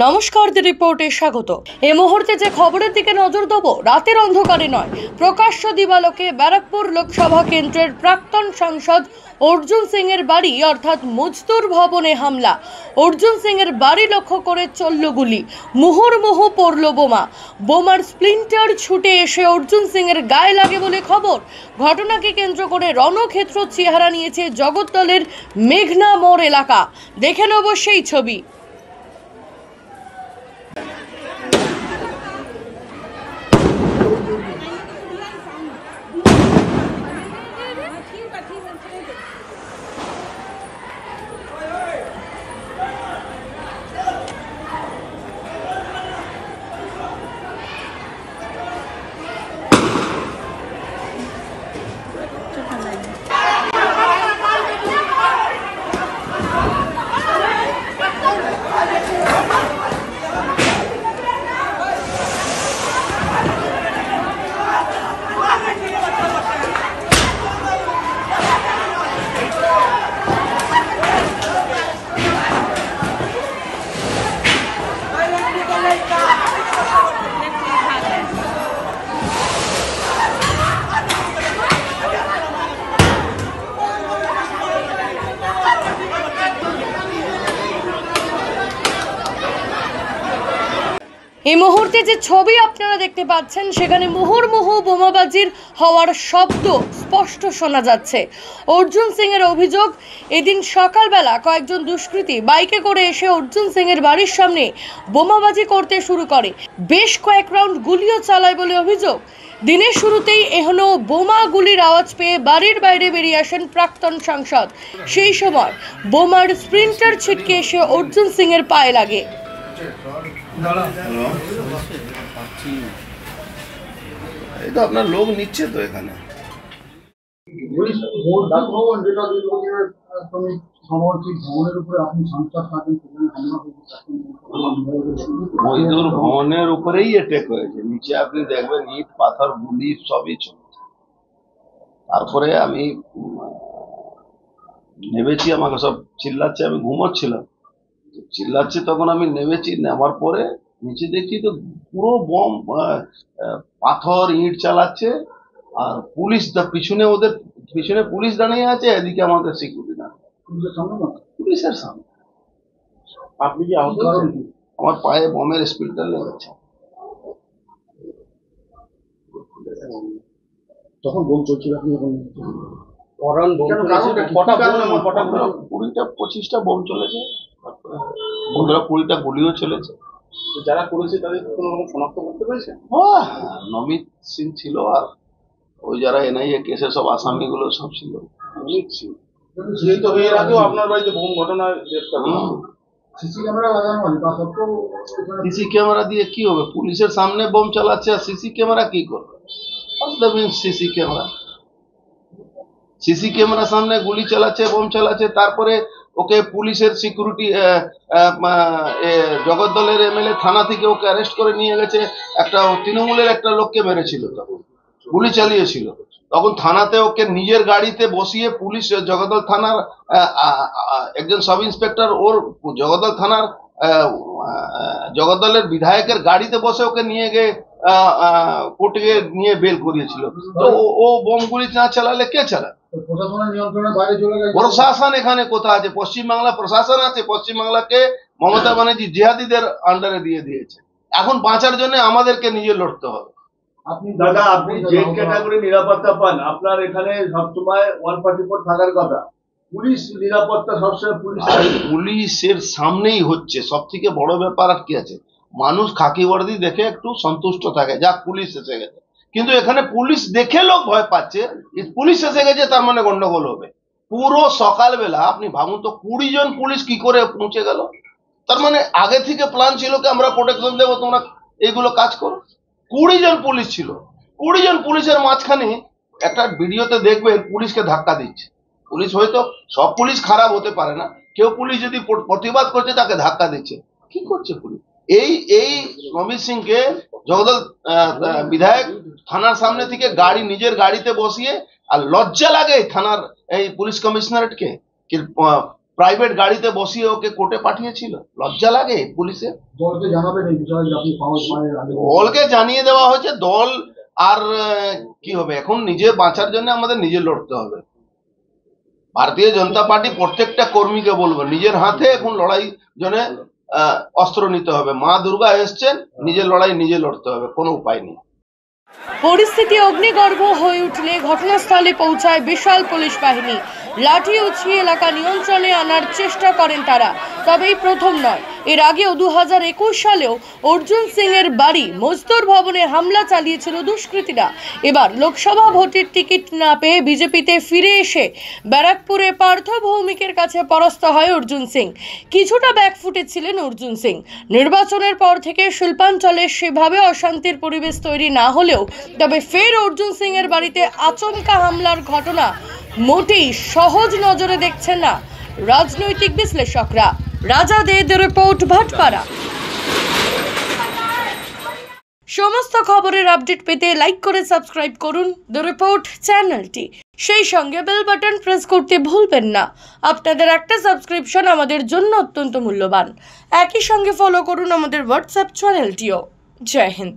নমস্কার, দি রিপোর্টে স্বাগত। এই মুহূর্তে যে খবরের দিকে নজর দেব, রাতের অন্ধকারে নয়, প্রকাশ্য দিবালোকে ব্যারাকপুর লোকসভা কেন্দ্রের প্রাক্তন সাংসদ অর্জুন সিং এর বাড়ি অর্থাৎ মজদুর ভবনে হামলা। অর্জুন সিং এর বাড়ি লক্ষ্য করে চলল গুলি, মুহুর্মুহু পড়ল বোমা। বোমার স্প্লিন্টার ছুটে এসে অর্জুন সিং এর গায়ে লাগে বলে খবর। ঘটনাকে কেন্দ্র করে রণক্ষেত্র চেহারা নিয়েছে জগদ্দলের মেঘনা মোড় এলাকা। দেখে নেব সেই ছবি। এই মুহূর্তে যে ছবি আপনারা দেখতে পাচ্ছেন, সেখানে মুহুর্মুহু বোমাবাজির হওয়ার শব্দ স্পষ্ট শোনা যাচ্ছে। অর্জুন সিং এর অভিযোগ, এদিন সকালবেলা কয়েকজন দুষ্কৃতী বাইকে করে এসে অর্জুন সিং এর বাড়ির সামনে বোমাবাজি করতে শুরু করে। বেশ কয়েক রাউন্ড গুলিও চালায় বলে অভিযোগ। দিনের শুরুতেই এখনো বোমা গুলির আওয়াজ পেয়ে বাড়ির বাইরে বেরিয়ে আসেন প্রাক্তন সাংসদ। সেই সময় বোমার স্প্রিন্টার ছিটকে এসে অর্জুন সিং এর পায়ে লাগে। এটা আপনার লোক নিচ্ছে তো এখানে। মজদুর ভবনের উপরেই অ্যাটাক হয়েছে। নিচে আপনি দেখবেন ইট পাথর গুলি সবই চলছে। তারপরে আমি নেমেছি, আমাকে সব চিল্লাচ্ছে, আমি ঘুমোচ্ছিলাম, চিল্লাচ্ছে, তখন আমি নেমেছি। নেওয়ার পরে নিচে দেখছি তো পুরো বম, পাথর ইট চালাচ্ছে। আর পুলিশ পিছনে, ওদের পিছনে পুলিশ দাঁড়িয়ে আছে, এদিকে আমাদের সিকিউরিটি না, পুলিশের সামনে। আপনি কি আহত? আমার পায়ে বমের স্পিলটা লেগেছে। তখন বোম চলছিল, আপনি যখন 20-25টা বোম চলেছে, 15-20টা গুলিও চলেছে। যারা করেছে তাদের কোনো রকম শনাক্ত করতে পেরেছে? নমিত সিং ছিল, আর ওই যারা এনআইএ কেসের সব আসামিগুলো সব ছিল। নমিত সিং তো এর আগেও আপনার বাড়িতে বোম ঘটনায় সিসি ক্যামেরা দিয়ে কি হবে? পুলিশের সামনে বোম চালাচ্ছে, আর সিসি ক্যামেরা কি করবে? সিসি ক্যামেরা সামনে গুলি চালাচ্ছে, বোম চালাচ্ছে, তারপরে ওকে পুলিশের সিকিউরিটি, জগদ্দলের এমএলএ থানা থেকে ওকে অ্যারেস্ট করে নিয়ে গেছে। একটা তৃণমূলের একটা লোককে মেরেছিল, তখন গুলি চালিয়েছিল, তখন থানাতে ওকে নিজের গাড়িতে বসিয়ে পুলিশ, জগদ্দল থানার একজন সাব ইন্সপেক্টর ওর জগদ্দল থানার জগদ্দলের বিধায়কের গাড়িতে বসে ওকে নিয়ে গিয়ে কোর্টে নিয়ে বেল করিয়েছিল। তো ও বোম গুলি না চালালে কে চালাবে? প্রশাসন এখানে কোথায় আছে? পশ্চিমবাংলা প্রশাসন আছে? পশ্চিমবাংলাকে মমতা ব্যানার্জি জিহাদিদের আন্ডারে দিয়ে দিয়েছে। এখন বাঁচার জন্য আমাদেরকে নিজে লড়তে হবে। আপনি দাদা, আপনি জেড ক্যাটাগরি নিরাপত্তা পান, আপনার এখানে সবসময় 144 থাকার কথা। পুলিশ নিরাপত্তা সবসময় পুলিশের সামনেই হচ্ছে। সব থেকে বড় ব্যাপার আর কি আছে, মানুষ খাকি বর্দি দেখে একটু সন্তুষ্ট থাকে, যাক পুলিশ এসে গেছে। কিন্তু এখানে পুলিশ দেখে লোক ভয় পাচ্ছে, পুলিশ এসে গেছে তার মানে গন্ডগোল হবে। পুরো সকালবেলা আপনি ভাবুন তো, 20 জন পুলিশ কি করে পৌঁছে গেল? তার মানে আগে থেকে প্ল্যান ছিল কি আমরা প্রোটেকশন দেবো, তোমরা এইগুলো কাজ করো। 20 জন পুলিশ ছিল। 20 জন পুলিশের মাঝখানে একটা ভিডিওতে দেখবেন পুলিশকে ধাক্কা দিচ্ছে। পুলিশ, হয়তো সব পুলিশ খারাপ হতে পারে না, কেউ পুলিশ যদি প্রতিবাদ করছে তাকে ধাক্কা দিচ্ছে। কি করছে পুলিশ? এই নমিত সিংকে জগদ্দল বিধায়ক থানার সামনে থেকে গাড়ি, নিজের গাড়িতে বসিয়ে, আর লজ্জা লাগে থানার এই পুলিশ কমিশনারেটকে প্রাইভেট গাড়িতে বসিয়ে ওকে কোর্টে পাঠিয়েছিল? লজ্জা লাগে পুলিশের? দলকে জানাবেন এই বিষয়ে যে আপনি দলকে জানিয়ে দেওয়া হয়েছে। দল আর কি হবে, এখন নিজে বাঁচার জন্য আমাদের নিজে লড়তে হবে। ভারতীয় জনতা পার্টি প্রত্যেকটা কর্মীকে বলবো, নিজের হাতে এখন লড়াই জন্য অস্ত্র নিতে হবে। মা দুর্গা এসছেন, নিজের লড়াই নিজে লড়তে হবে, কোনো উপায় নেই। পরিস্থিতি অগ্নিগর্ভ হয়ে উঠলে ঘটনাস্থলে পৌঁছায় বিশাল পুলিশ বাহিনী। লাঠি উঁচিয়ে এলাকা নিয়ন্ত্রণে আনার চেষ্টা করেন তারা। তবে এই প্রথম নয়, এর আগেও 2021 সালেও অর্জুন সিং এর বাড়ি মজদুর ভবনে হামলা চালিয়েছিল দুষ্কৃতীরা। এবার লোকসভা ভোটের টিকিট না পেয়ে বিজেপিতে ফিরে এসে ব্যারাকপুরে পার্থ ভৌমিকের কাছে পরাস্ত হয় অর্জুন সিং। কিছুটা ব্যাকফুটে ছিলেন অর্জুন সিং। নির্বাচনের পর থেকে শিল্পাঞ্চলে সেভাবে অশান্তির পরিবেশ তৈরি না হলেও তবে ফের অর্জুন সিং এর বাড়িতে আচমকা হামলার ঘটনা মোটেই সহজ নজরে দেখছেন না রাজনৈতিক বিশ্লেষকরা। রাজা দেদের রিপোর্ট, ভাটপাড়া। সমস্ত খবরের আপডেট পেতে লাইক করে সাবস্ক্রাইব করুন দ্য রিপোর্ট চ্যানেলটি। সেই সঙ্গে বেল বাটন প্রেস করতে ভুলবেন না। আপনাদের একটা সাবস্ক্রিপশন আমাদের জন্য অত্যন্ত মূল্যবান। একই সঙ্গে ফলো করুন আমাদের হোয়াটসঅ্যাপ চ্যানেলটিও। জয় হিন্দ।